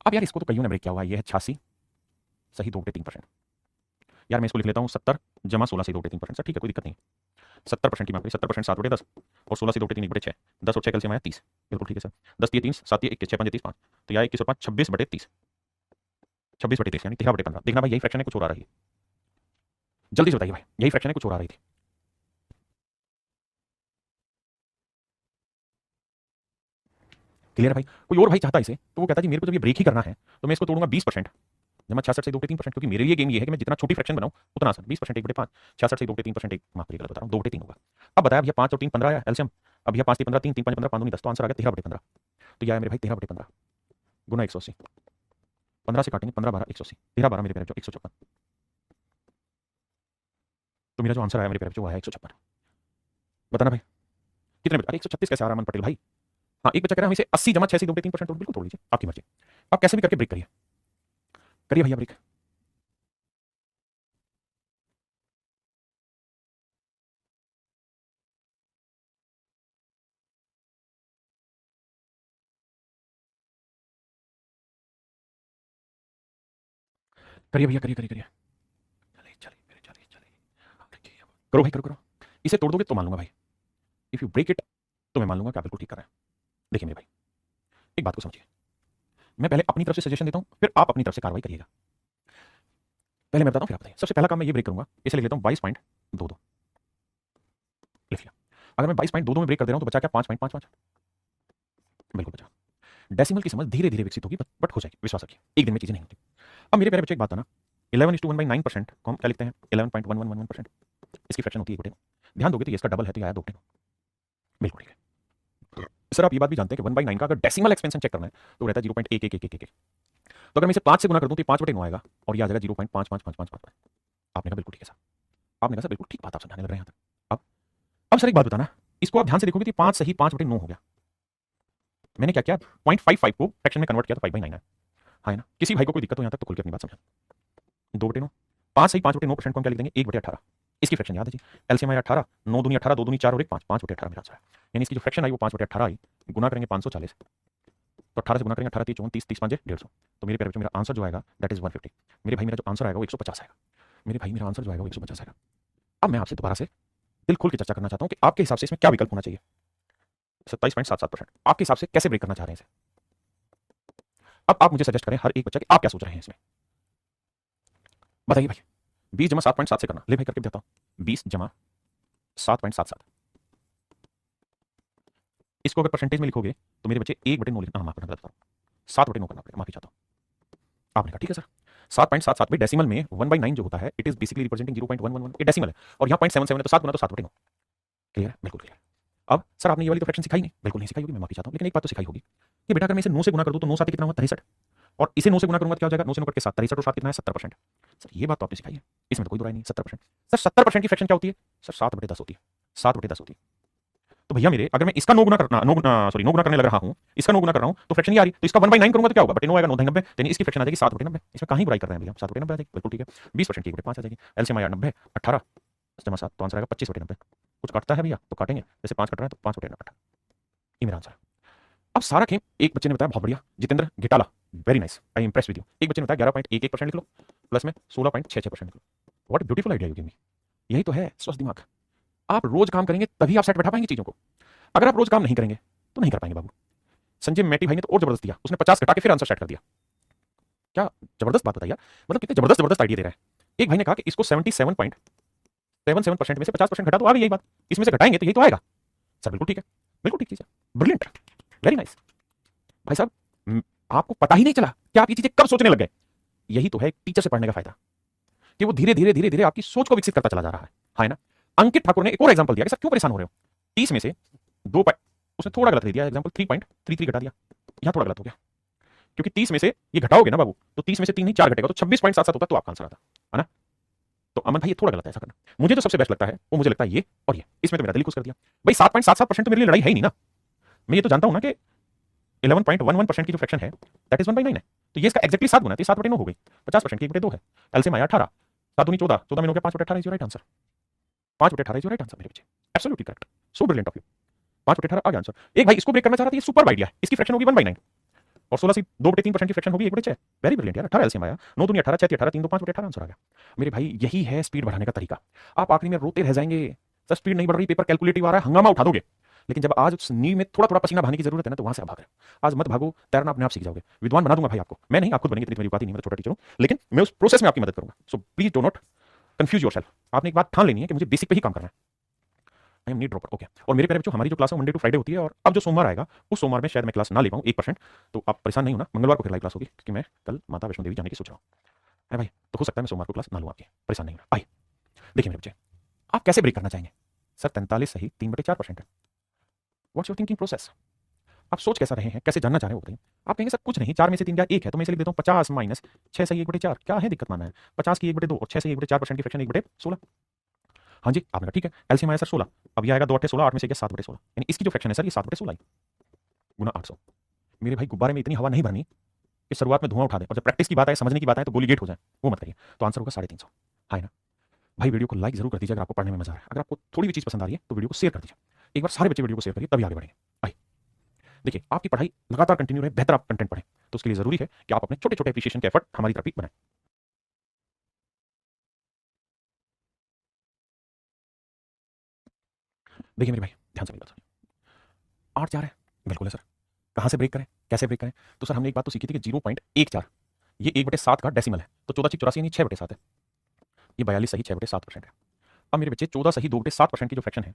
अब यार इसको तो कईयों ने ब्रेक किया हुआ है, ये है 86 सही 2/3%। यार मैं इसको लिख लेता हूँ 70 जमा 16 से 2/3%। सर ठीक है, कोई दिक्कत नहीं, 70% की मार्क 70% 7/10 और 16 से 2/3 1/6, 10 और 6 कैलसियम आया 30, बिल्कुल ठीक है सर। 10 3 7 21 6 5 30 5, तो यह 21 और 5 26/30, 26/30 यानी 13/15। देखना भाई यही फ्रैक्शन है, कुछ और आ रही है, जल्दी से बताइए भाई, यही फ्रैक्शन है, कुछ और आ रही थी। क्लियर है भाई। कोई और भाई चाहता इसे तो वो कहता जी मेरे को जब ये ब्रेक ही करना है तो मैं इसको तोड़ूंगा 20% जमा 66 से 2/3%, क्योंकि मेरे लिए गेम ये है कि मैं जितना छोटी फ्रैक्शन बनाऊं उतना आसान। 20% 1/5, 66 से 2/3%, एक माफ करिए गलत बता रहा हूँ, 2/3 होगा। अब बताया भैया 5 और 3 15 आया एलसीएम, अब भैया 5 3 15 3 3 5 15 5 2 10, तो आंसर आ गया 13/15। तो यह है मेरे भाई 13/15 गुना 180, 15 से काटेंगे 15 12 180, 13 12 मेरे प्यारे जो 156, तो मेरा जो आंसर आया मेरे प्यारे जो है 156। बताना भाई कितने बचे, अरे 136 कैसे आ रहा है अमन पटेल भाई। हाँ एक बच्चा कह रहा है हम इसे 80 जमा 6 से 2/3% बिल्कुल तोड़ लीजिए, आपकी मर्जी, आप कैसे भी करके ब्रेक करिए, करिए भैया ब्रेक। करिए भैया करिए करिए करिए, चलिए चलिए मेरे चलिए चलिए, करो भाई करो करो, इसे तोड़ दोगे तो मान लूंगा भाई, इफ यू ब्रेक इट तो मैं मान लूंगा कि आप बिल्कुल ठीक कर रहे हैं। देखिए मेरे भाई एक बात को समझिए, मैं पहले अपनी तरफ से सजेशन देता हूं, फिर आप अपनी तरफ से कार्रवाई करिएगा। पहले मैं बताता हूं फिर आप बताइए। सबसे पहला काम मैं ये ब्रेक करूंगा, इसे लिख लेता हूं 22.22, लिख लिया। अगर मैं 22.22 में ब्रेक कर दे रहा हूं तो बचा क्या 5.55, बिल्कुल बचा। डेसिमल की समझ धीरे धीरे विकसित होगी, बट हो जाएगी, विश्वास रखिए, एक दिन में चीजें नहीं होती। अब मेरे प्यारे बच्चे एक बात था ना, 11:1/9% को हम क्या लिखते हैं 11.1111%, इसकी फ्रैक्शन होती है 1/9। ध्यान दोगे तो ये इसका डबल है, तो ये आया 2/9, बिल्कुल ठीक है। सर आप ये बात भी जानते हैं कि 1/9 का अगर डेसिमल एक्सपेंशन चेक करना है तो रहता है 0.1111, तो अगर मैं इसे 5 से गुना कर दूं तो 5/9 आएगा और ये आ जाएगा 0.55555। आपने कहा बिल्कुल ठीक है सर, आपने कहा सर बिल्कुल ठीक बात आप समझाने लग रहे हैं यहाँ तक। अब सर एक बात बताना, इसको आप ध्यान से देखोगे तो 5 सही 5/9 हो गया। मैंने क्या किया 0.55 को फ्रैक्शन में कन्वर्ट किया तो 5/9 है, हाँ है ना। किसी भाई को कोई दिक्कत हो यहाँ तक तो खुल के अपनी बात समझा। 2/9, 5 सही 5/9% को हम क्या लिख देंगे 1/18, इसकी फ्रैक्शन याद है जी, एलसीएम आया 18, 9 दूनी 18, 2 दूनी 4 और 1 5, 5/18 मेरा आंसर है। यानी इसकी जो फ्रैक्शन आई वो 5/18 आई, गुना करेंगे 540, तो 18 से गुना करेंगे 18 3 34 30 5 150, तो मेरे प्यारे बच्चों मेरा आंसर जो आएगा दैट इज 150। मेरे भाई मेरा जो आंसर आएगा वो 150 आएगा, मेरे भाई मेरा आंसर जो आएगा वो 150 आएगा। अब मैं आपसे दोबारा से दिल खोल के चर्चा करना चाहता हूँ कि आपके हिसाब से इसमें क्या विकल्प होना चाहिए। 27.77%, आपके हिसाब से कैसे ब्रेक करना चाह रहे हैं इसे। अब आप मुझे सजेस्ट करें हर एक बच्चा कि आप क्या सोच रहे हैं इसमें, बताइए भाई। 20 जमा 7.7 से करना, ले भाई करके देता हूं, 20 जमा 7.77, इसको अगर परसेंटेज में लिखोगे तो मेरे बच्चे 1/9 लिखना, माफ करना गलत, 7/9 करना पड़ेगा, माफी चाहता हूं। आपने कहा ठीक है सर, 7.77 में डेसिमल में 1/9 जो होता है इट इज बेसिकली रिप्रेजेंटिंग 0.111, ये डेसिमल है और यहाँ 0.77 है तो 7 गुना तो 7/9, क्लियर है, बिल्कुल क्लियर। अब सर आपने ये वाली तो फ्रैक्शन सिखाई नहीं, बिल्कुल नहीं सिखाई होगी, मैं माफी चाहता हूं, लेकिन एक बात तो सिखाई होगी कि बेटा अगर मैं इसे 9 से गुना कर दूं तो 9 7 कितना हुआ 63, और इसे 9 से गुना करूंगा तो क्या हो जाएगा 9 से 9 करके 7, 63 और 7 कितना है 70%। सर ये बात तो आपने सिखाई है, इसमें तो कोई बुराई नहीं, 70%। सर 70% की फ्रैक्शन क्या होती है सर 7/10 होती है, 7/10 होती है। तो भैया मेरे अगर मैं इसका 9 गुना करना 9 गुना करने लग रहा हूं, इसका 9 गुना कर रहा हूं तो फ्रैक्शन ये आ रही, तो इसका 1/9 करूंगा तो क्या होगा बटे 9 आएगा 9 90, यानी इसकी फ्रैक्शन आ जाएगी 7/90। इसमें कहां बुराई कर रहे हैं भैया, 7/90 आ जाएगी, बिल्कुल ठीक है। 20% की 1/5 आ जाएगी, एलसीएम आया 90, 18 जमा 7 तो आंसर आएगा 25/90। कुछ कटता है भैया तो काटेंगे, जैसे 5 कट रहा है तो 5 बटे 9 कटा, ये मेरा आंसर है। अब सारा खेम एक बच्चे ने बताया बहुत बढ़िया, Jitendra Gitala, very nice, I impress with you. एक बच्चे ने बताया 11.11% लिख लो, प्लस में 16.66% लिख लो। What beautiful idea you give me. यही तो है स्वस्थ दिमाग। आप रोज काम करेंगे तभी आप सेट बैठा पाएंगे चीजों को। अगर आप रोज काम नहीं करेंगे तो नहीं कर पाएंगे बाबू। संजय मैटी भाई ने तो और जबरदस्त दिया, उसने 50 घटा के फिर आंसर सेट कर दिया। क्या जबरदस्त बात बताइए यार, मतलब कितने जबरदस्त जबरदस्त आइडिया दे रहे हैं। एक भाई ने कहा कि इसको 77.77% में से 50% घटा तो आ गई, यही बात, इसमें से घटाएंगे तो यही तो आएगा। सर बिल्कुल ठीक है, बिल्कुल ठीक चीज है, ब्रिलियंट, वेरी नाइस। भाई साहब आपको पता ही नहीं चला कि आप ये चीजें कब सोचने लग गए। यही तो है टीचर से पढ़ने का फायदा, कि वो धीरे धीरे धीरे धीरे आपकी सोच को विकसित करता चला जा रहा है। हाँ ना। अंकित ठाकुर ने एक और एग्जांपल दिया कि सर क्यों परेशान हो रहे हो, 30 में से 2 उसने थोड़ा गलत दे दिया, एग्जांपल 3.33 घटा दिया, यहां थोड़ा गलत हो गया, क्योंकि 30 में से ये घटाओगे ना बाबू तो 30 में से 3 नहीं 4 घटेगा तो 26.77 होता, तो आपका आंसर आता है ना। तो अमन भाई ये थोड़ा गलत है ऐसा करना। मुझे जो सबसे बेस्ट लगता है वो मुझे लगता है ये और ये, इसमें तो मेरा दिल खुश कर दिया भाई। 7.77% तो मेरे लिए लड़ाई है ही नहीं ना। मैं ये तो जानता हूं ना कि 11.11% की जो फ्रैक्शन है दैट इज 1/9 है, तो ये इसका एक्जैक्टली 7 गुना है, तो 7/9 हो गई। 50% की 1/2 है, एलसीएम आया 18, 7 दूनी 14, 14 में हो गया 5/18 is your right answer. 5/18 is your right answer मेरे बच्चे, absolutely correct, so brilliant of you. 5/18 आ गया आंसर। एक भाई इसको ब्रेक करना चाह रहा था, ये सुपर आइडिया है, इसकी फ्रैक्शन होगी 1/9 और 16 से 2/3% की फ्रैक्शन होगी 1/6, वेरी ब्रिलियंट यार। 18 एलसीएम आया, 9 दूनी 18, 6 18, 3 2 5/18 आंसर आ गया मेरे भाई। यही है स्पीड बढ़ाने का तरीका। आप आखिरी में रोते रह जाएंगे सर स्पीड नहीं बढ़ रही, पेपर कैलकुलेटिव आ रहा है, हंगामा उठा दोगे, लेकिन जब आज उस नींव में थोड़ा थोड़ा पसीना बहाने की जरूरत है ना, तो वहां से आप भाग रहे हो। आज मत भागो, तैरना अपने आप सीख जाओगे, विद्वान बना दूंगा भाई आपको मैं, नहीं आप खुद बनेंगे, इतनी मेरी बात ही नहीं, मैं तो छोटा टीचर हूं, लेकिन मैं उस प्रोसेस में आपकी मदद करूंगा। So please do not confuse yourself. आपने एक बात ठान लेनी है कि मुझे बेसिक पे ही काम करना है, I am need dropper, okay. और मेरे प्यारे बच्चों, हमारी जो क्लास है मंडे टू फ्राइडे होती है, और अब जो सोमवार आएगा उस सोमवार में शायद मैं क्लास ना ले पाऊं 1%, तो आप परेशान नहीं होना, मंगलवार को फिर लाइव क्लास होगी, क्योंकि मैं कल माता वैष्णो देवी जाने की सोच रहा हूँ है भाई, तो हो सकता है मैं सोमवार को क्लास ना लूँ आपकी, परेशान नहीं होना। आइए देखिए मेरे बच्चे, आप कैसे ब्रेक करना चाहेंगे। सर 43 सही 3/4% है, व्हाट्स योर थिंकिंग प्रोसेस। आप सोच कैसा रहे हैं, कैसे जानना चाह रहे हो बताइए। आप कहेंगे सर कुछ नहीं, 4 में से 3 क्या 1 है, तो मैं इसे लिख देता हूँ 50 माइनस 6 सही 1/4, क्या है दिक्कत मानना है। 50 की 1/2 और 6 सही 1/4% की फ्रैक्शन 1/16। हाँ जी आपने कहा ठीक है, एलसीएम आया सर 16, अब ये आएगा 2 8 16, 8 में से गया 7/16, यानी इसकी जो फ्रैक्शन है सर ये 7/16 गुना 800। मेरे भाई गुब्बारे में इतनी हवा नहीं भरनी कि शुरुआत में धुआं उठा दे, और जब प्रैक्टिस की बात आए, समझने की बात आए तो गोली गेट हो जाए, वो मत करिए। तो आंसर होगा 350। हाँ ना भाई, वीडियो को लाइक जरूर कर दीजिए अगर आपको पढ़ने में मजा आ रहा है। अगर आपको थोड़ी भी चीज पसंद आ रही है तो वीडियो को शेयर कर दीजिए। एक बार सारे बच्चे वीडियो को शेयर करिए, तभी आगे बढ़ेंगे। आइए देखिए, आपकी पढ़ाई लगातार कंटिन्यू रहे, बेहतर आप कंटेंट पढ़ें, तो उसके लिए जरूरी है कि आप अपने छोटे छोटे एप्रिशिएशन के एफर्ट हमारी तरफ भी बनाएं। देखिए मेरे भाई ध्यान से मेरी बात सुनिए, 8 4 है, बिल्कुल है सर, कहां से ब्रेक करें, कैसे ब्रेक करें। तो सर हमने एक बात तो सीखी थी कि 0.14 ये 1/7 का डेसिमल है, तो 14 यानी 6/7 है, ये 42 सही 6/7% है। अब मेरे बच्चे 14 सही 2/7% की जो फ्रैक्शन है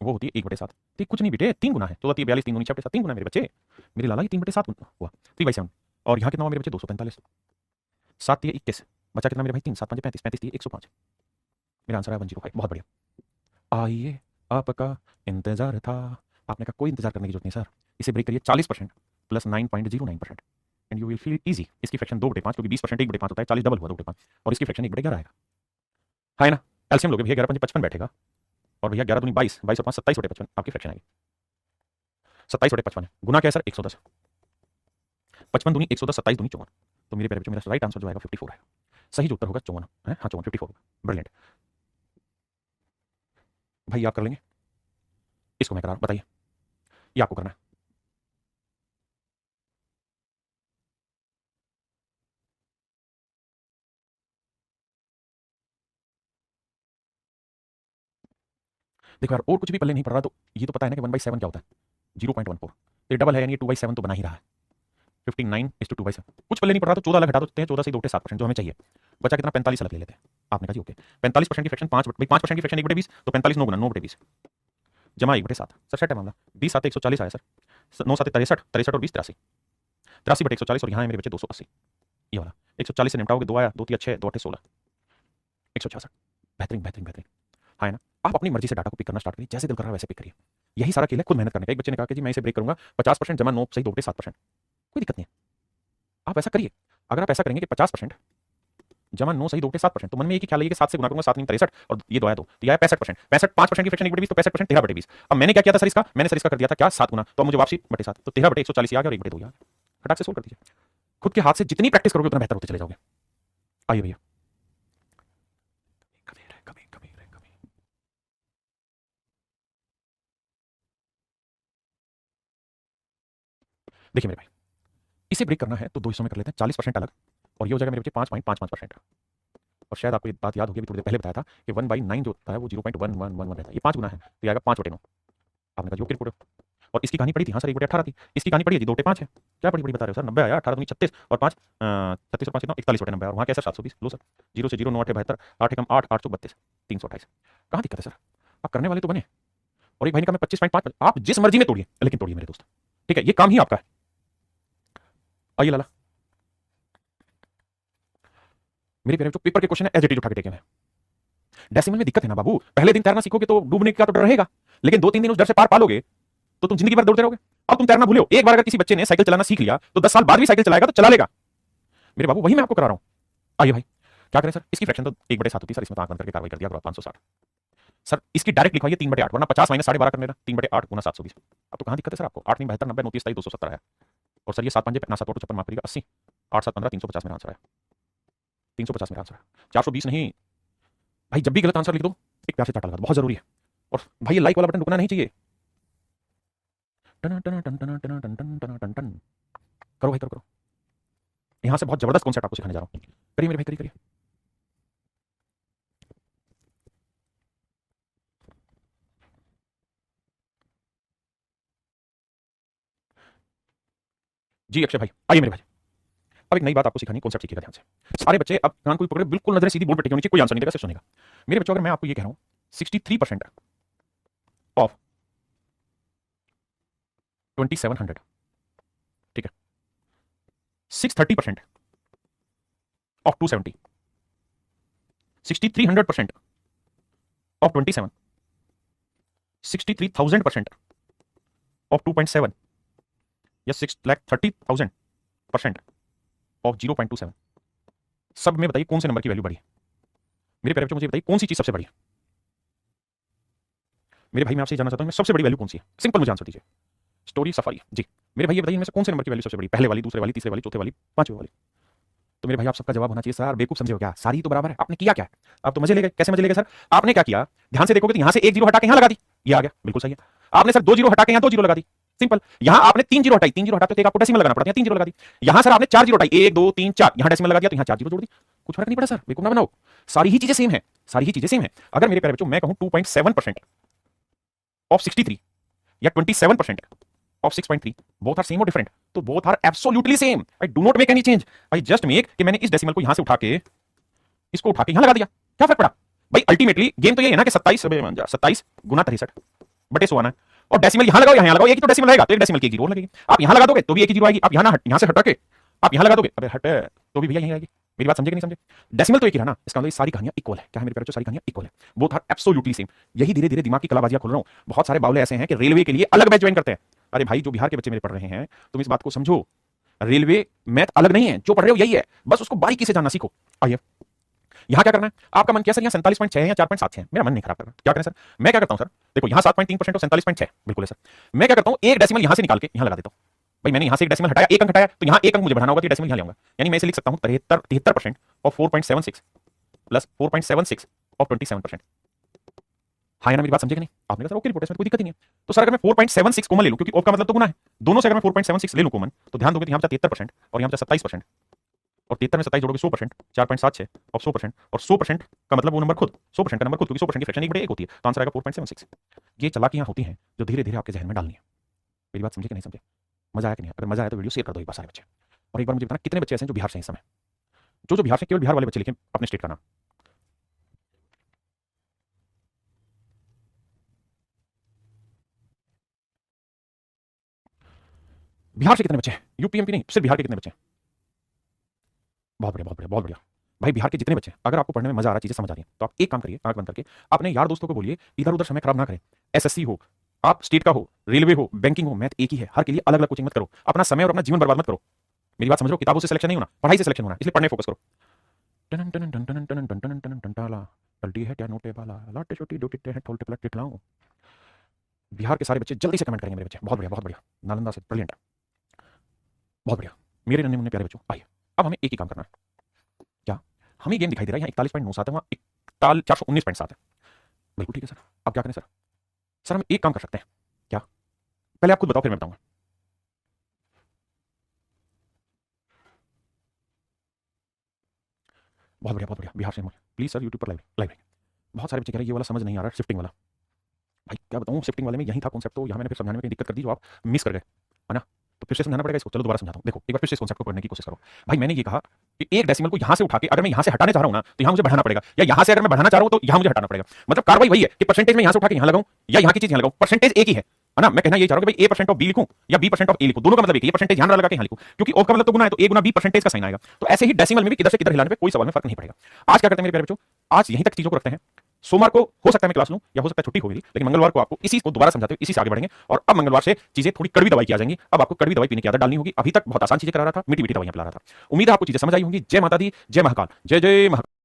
वो होती है 1/7, तो कुछ नहीं बेटे 3 गुना है, 14 42 3 दूनी 6/7, 3 गुना है मेरे बच्चे, मेरे लाला ये 3/7 हुआ 3/7। और यहाँ कितना हुआ मेरे बच्चे 245, 7 दिए 21, बचा कितना मेरे भाई 3, 7 5 35, 35 दिए 105, मेरा आंसर है 105। बहुत बढ़िया, आइए आपका इंतजार था। आपने कहा कोई इंतजार करने की जरूरत नहीं सर, इसे ब्रेक करिए 40% plus 9.09% and you will feel easy. इसकी फ्रैक्शन 2/5, क्योंकि 20% 1/5 होता है, 40 डबल हुआ 2/5, और इसकी फ्रैक्शन 1/11 आएगा। है ना, एलसीएम लोगे भैया 11 5 55 बैठेगा, और भैया 11 दूनी 22, 22 और 5 27/55 आपकी फ्रैक्शन आएगी। 27/55 है, गुना क्या है सर 110, 55 दूनी 110, 27 दूनी 54, तो मेरे प्यारे बच्चों मेरा राइट आंसर जो आएगा 54 है। सही जो उत्तर होगा 54 है, हाँ 54 54, ब्रिलियंट। भाई आप कर लेंगे, इसको मैं करा रहा हूं, बताइए ये आपको करना है। देखो यार, और कुछ भी पल्ले नहीं पड़ रहा तो ये तो पता है ना कि 1/7 क्या होता है, 0.14, तो ये डबल है, यानी 2/7 तो बना ही रहा है, 59:2/7। कुछ पल्ले नहीं पड़ रहा तो 14 अलग हटा देते हैं, 14 से 2/7% जो हमें चाहिए, बचा कितना 45 अलग ले लेते हैं। आपने कहा जी ओके, 45% की फ्रैक्शन 5% की फ्रैक्शन 1/20, तो 45 9 गुना 9/20 जमा 1/7, सर सेट है मामला। 20 7 140 आया सर, 9 7 63, 63 और 20 83, 83/140, और यहाँ है मेरे बच्चे 280, ये वाला 140 से निपटाओगे, 2 आया 2 3 6 2 8 16, 166, बेहतरीन बेहतरीन बेहतरीन। हाँ ना, आप अपनी मर्जी से डाटा को पिक करना स्टार्ट करिए, जैसे दिल कर रहा है वैसे पिक करिए, यही सारा खेल है खुद मेहनत करने का। एक बच्चे ने कहा कि जी मैं इसे ब्रेक करूंगा 50% जमा 9 सही 2/7%, कोई दिक्कत नहीं है, आप ऐसा करिए। अगर आप ऐसा करेंगे कि 50% जमा 9 सही 2/7%, तो मन में एक ही ख्याल है कि 7 से गुना करूंगा, 7 63 और ये 2 आया 2, तो यह है 65%, 65 5% की फ्रैक्शन 1/20, तो 65% 13/20। अब मैंने क्या किया था सर इसका, मैंने सर इसका कर दिया था क्या 7 गुना, तो अब मुझे वापसी 7, तो 13/140 आ गया और 1/2 आ गया, फटाक से सोल्व कर दीजिए। खुद के हाथ से जितनी प्रैक्टिस करोगे उतना बेहतर होते चले जाओगे। आइए भैया। देखिए मेरे भाई, इसे ब्रेक करना है तो दो हिस्सों में कर लेते हैं, 40% अलग, और ये हो जाएगा मेरे बच्चे 5.55%। और शायद आपको ये बात याद होगी, अभी थोड़ी देर पहले बताया था कि 1/9 जो होता है वो 0.1111 रहता है, ये 5 गुना है, तो ये आएगा 5/9। आपने कहा जो क्रिकेट, और इसकी कहानी पड़ी थी, हाँ सर 1/18 थी, इसकी कहानी पड़ी है जी 2/5 है। क्या बड़ी बड़ी बता रहे हो सर, 90 आया, 18 दूनी 36 और 5 36 और 5 कितना 41/90 और वहाँ कैसे 720, लो सर, 0 से 0 9 8 72, 8 एकम 8 832, 328। कहाँ दिक्कत है सर, आप करने वाले तो बने। और एक भाई ने कहा मैं 25.5, आप जिस मर्जी में तोड़िए, लेकिन तोड़िए मेरे दोस्त, ठीक है, ये काम ही आपका है। आइए लाला, मेरे प्यारे बच्चों, पेपर के क्वेश्चन है एज इट इज उठा के टेके हैं। डेसिमल में दिक्कत है ना बाबू, पहले दिन तैरना सीखोगे तो डूबने का तो डर रहेगा, लेकिन 2-3 दिन उस डर से पार पालोगे तो तुम जिंदगी भर दौड़ते रहोगे। अब तुम तैरना भूलो, एक बार अगर किसी बच्चे ने साइकिल चलाना सीख लिया तो 10 साल बाद भी साइकिल चलाएगा तो चला लेगा मेरे बाबू, वही मैं आपको करा रहा हूं। आइए भाई, क्या करें सर, इसकी फ्रैक्शन तो 1/7 होती है सर, इसमें तो आंख बंद करके कार्रवाई कर दिया, 560 सर, इसकी डायरेक्ट लिखवाइए 3/8, वरना 50 माइनस 12.5 कर लेना, 3/8 गुना 720। अब तो कहां दिक्कत है सर आपको, 8 3 72 90 29 270 आया, और सर ये 7 5 57 56 माफ करिएगा 80, 8 7 15 350 मेरा आंसर आया, 350 मेरा आंसर है, 420 नहीं भाई, जब भी गलत आंसर लिख दो एक प्यार से ताटा लगा दो, बहुत जरूरी है। और भाई ये लाइक वाला बटन रुकना नहीं चाहिए, टन टन टन टन टन टन टन टन टन टन, करो भाई, करो करो, यहां से बहुत जबरदस्त कॉन्सेप्ट आपको सिखाने जा रहा हूं, करिए मेरे भाई, करिए करिए। जी अक्षय भाई, आइए मेरे भाई, अब एक नई बात आपको सिखानी, कॉन्सेप्ट सीखिएगा ध्यान से सारे बच्चे, अब कान को पकड़े, बिल्कुल नजरें सीधी बोर्ड पे टिकी होनी चाहिए, कोई आंसर नहीं देगा, सिर्फ सुनेगा मेरे बच्चों। अगर मैं आपको ये कह रहा हूं 63% ऑफ 2700, ठीक है, 630% ऑफ 270, 6300% ऑफ 27, 63,000% ऑफ 2.7, या 6,30,000% ऑफ 0.27, सब में बताइए कौन से नंबर की वैल्यू बढ़ी है मेरे प्यारे बच्चों, मुझे बताइए कौन सी चीज सबसे बड़ी है मेरे भाई। मैं आपसे जानना चाहता हूं सबसे बड़ी वैल्यू कौन सी है, सिंपल मुझे आंसर दीजिए। स्टोरी सफारी जी, मेरे भाई ये बताइए इनमें से कौन से नंबर की वैल्यू सबसे बड़ी, पहले वाली, दूसरे वाली, तीसरे वाली, चौथे वाली, पांचवे वाली। तो मेरे भाई आप सबका जवाब होना चाहिए सर, बेवकूफ समझे हो क्या, सारी तो बराबर है, आपने किया क्या है, आप तो मजे ले गए, कैसे मजे ले गए सर, आपने क्या किया, ध्यान से देखोगे तो यहां से एक जीरो हटा के यहां लगा दी, ये आ गया, बिल्कुल सही है। आपने सर 2 जीरो हटा के यहां 2 जीरो लगा दी, सिंपल। यहां आपने 3 जीरो हटाई, 3 जीरो हटाते तो एक आपको डेसिमल लगाना पड़ता है, 3 जीरो लगा दी। यहां सर आपने 4 जीरो हटाई, 1 2 3 4, यहां डेसिमल लगा दिया तो यहां 4 जीरो जोड़ दी, कुछ फर्क नहीं पड़ा सर, बेवकूफ ना बनाओ, सारी ही चीजें सेम है, सारी ही चीजें सेम है। अगर मेरे प्यारे बच्चों मैं कहूं 2.7% ऑफ 63 या 27% of 6.3, both are same or different, तो both are absolutely same, I do not make any change, I just make कि मैंने इस डेसिमल को यहां से उठा के इसको उठा के यहां लगा दिया, क्या फर्क पड़ा भाई। अल्टीमेटली गेम तो ये है ना कि 27 गुना 63 बटे 100 आना है, और डेसिमल यहां लगाओ यहां लगाओ, एक ही तो डेसिमल आएगा, तो एक डेसिमल की एक जीरो लगेगी, आप यहां लगा दोगे तो भी एक ही जीरो आएगी, आप यहां से हटा के आप यहां लगा दोगे, अबे हट, तो भी भैया यहीं आएगी। मेरी बात समझे कि नहीं समझे, डेसिमल तो एक ही रहा ना, इसका मतलब ये सारी कहानियां इक्वल है, क्या है मेरे प्यारे, सारी कहानियां इक्वल है, बोथ आर एब्सोल्युटली सेम। यही धीरे धीरे दिमाग की कलाबाजियां खोल रहा हूं, बहुत सारे बावले ऐसे हैं कि रेलवे के लिए अलग बैच ज्वाइन करते हैं। अरे भाई जो बिहार के बच्चे मेरे पढ़ रहे हैं, तुम इस बात को समझो, रेलवे मैथ अलग नहीं है, जो पढ़ रहे हो यही है, बस उसको बारीकी से जानना सीखो। आइए यहां क्या करना है, आपका मन किया सर यहाँ 47.6 है या 4.7 है, मेरा मन नहीं खराब करना, क्या करें सर, मैं क्या करता हूं सर, देखो यहाँ 7.3% और 47.6 बिल्कुल है सर, मैं क्या करता हूं एक डेसिमल यहां से निकाल के यहां लगा देता हूं। भाई मैंने यहां से एक डेसिमल हटाया, एक अंक हटाया, तो यहां एक अंक मुझे बढ़ाना होगा, तो डेसिमल यहां लाऊंगा, यानी मैं इसे लिख सकता हूं 73% और 4.76 प्लस 4.76 और 27%। हाँ ना, मेरी बात समझे कि नहीं, आपने कहा सर ओके रिपोर्ट है, कोई दिक्कत नहीं है। तो सर अगर मैं 4.76 कॉमन ले लूं, क्योंकि ऑफ का मतलब तो गुना है, दोनों से अगर मैं 4.76 ले लूं कॉमन, तो ध्यान दोगे तो यहाँ 73% और यहाँ 27%, और 73 में 27 जोड़ोगे 100%, 4.76 और 100%, और 100% का मतलब वो नंबर खुद, 100% का नंबर खुद, क्योंकि 100% की फ्रैक्शन 1/1 होती है, तो आंसर आएगा 4.76। ये चालाकियां होती हैं जो धीरे धीरे आपके जहन में डालनी है। मेरी बात समझे कि नहीं समझे, मजा आया कि नहीं, अगर मजा आया तो वीडियो शेयर कर दो एक बार सारे बच्चे, और एक बार मुझे बताना कितने बच्चे ऐसे हैं जो बिहार से हैं इस समय, जो बिहार से, केवल बिहार वाले बच्चे लिखें अपने स्टेट का नाम। बिहार से कितने बच्चे हैं, यूपी एमपी नहीं, सिर्फ बिहार के कितने बच्चे हैं, बहुत बढ़िया बहुत बढ़िया बहुत बढ़िया। भाई बिहार के जितने बच्चे हैं, अगर आपको पढ़ने में मजा आ रहा है, चीजें समझ आ रही हैं, तो आप एक काम करिए, आंख बंद करके अपने यार दोस्तों को बोलिए इधर उधर समय खराब ना करें, एसएससी हो, आप स्टेट का हो, रेलवे हो, बैंकिंग हो, मैथ एक ही है, हर के लिए अलग अलग कोचिंग मत करो, अपना समय और अपना जीवन बर्बाद मत करो। मेरी बात समझ रहे हो, किताबों से सिलेक्शन नहीं होना, पढ़ाई से सिलेक्शन होना, इसलिए पढ़ने फोकस करो। टन टन टन टन टन टन टन टन टन टाला टल्टी है क्या नोटे वाला लाटे छोटी दो टिट्टे हैं ठोल टिपलट टिटलाऊं। बिहार के सारे बच्चे जल्दी से कमेंट करेंगे मेरे बच्चे, बहुत बढ़िया बहुत बढ़िया, नालंदा से ब्रिलियंट, बहुत बढ़िया मेरे नन्हे मुन्ने प्यारे बच्चों। आइए अब हमें एक ही काम करना है, क्या हमें गेम दिखाई दे रहा है यहाँ 41.97 है, वहाँ 419.7 है, बिल्कुल ठीक है सर। अब क्या करें सर, सर हम एक काम कर सकते हैं, क्या, पहले आप खुद बताओ फिर मैं बताऊंगा। बहुत बढ़िया बिहार से मुझे प्लीज सर यूट्यूब पर लाइव लाइव बहुत सारे बच्चे कह रहे हैं ये वाला समझ नहीं आ रहा शिफ्टिंग वाला। भाई क्या बताऊँ, शिफ्टिंग वाले में यही था कॉन्सेप्ट, तो यहाँ मैंने फिर समझाने में कहीं दिक्कत कर दी जो आप मिस कर गए, है ना। तो फिर से समझाना पड़ेगा इसको, चलो दोबारा समझाता हूँ। देखो एक बार फिर से इस कॉन्सेप्ट को पढ़ने की कोशिश करो। भाई मैंने ये कहा कि एक डेसिमल को यहाँ से उठा के अगर मैं यहाँ से हटाने चाह रहा हूँ ना तो यहाँ मुझे बढ़ाना पड़ेगा, या यहाँ से अगर मैं बढ़ाना चाह रहा हूँ तो यहाँ मुझे हटाना पड़ेगा। मतलब कार्रवाई वही है कि परसेंटेज में यहाँ से उठा के यहाँ लगाऊं या यहाँ की चीज यहाँ लगाऊं, परसेंटेज एक ही है ना। मैं कहना ये चाह रहा हूँ कि भाई A% ऑफ बी लिखूं या B% ऑफ ए लिखूं, दोनों का मतलब एक ही है, परसेंटेज ध्यान लगा के यहाँ लिखूं, क्योंकि ऑफ का मतलब तो गुना है, तो A गुना B परसेंटेज का साइन आएगा। तो ऐसे ही डेसिमल में भी किधर से किधर हिलाने पे कोई सवाल में फर्क नहीं पड़ेगा। आज क्या करते हैं मेरे प्यारे बच्चों, आज यहीं तक चीजों को रखते हैं। सोमवार को हो सकता है मैं क्लास लूं या हो सकता है छुट्टी होगी, लेकिन मंगलवार को आपको इसी को दोबारा समझाते हुए इसी से आगे बढ़ेंगे। और अब मंगलवार से चीजें थोड़ी कड़वी दवाई की आ जाएंगी। अब आपको कड़वी दवाई पीने की आदत डालनी होगी। अभी तक बहुत आसान चीजें करा रहा था, मीठी मीठी दवाइयां पिला रहा था। उम्मीद है आपको चीजें समझ आई होंगी। जय माता दी, जय महाकाल, जय जय महाकाल।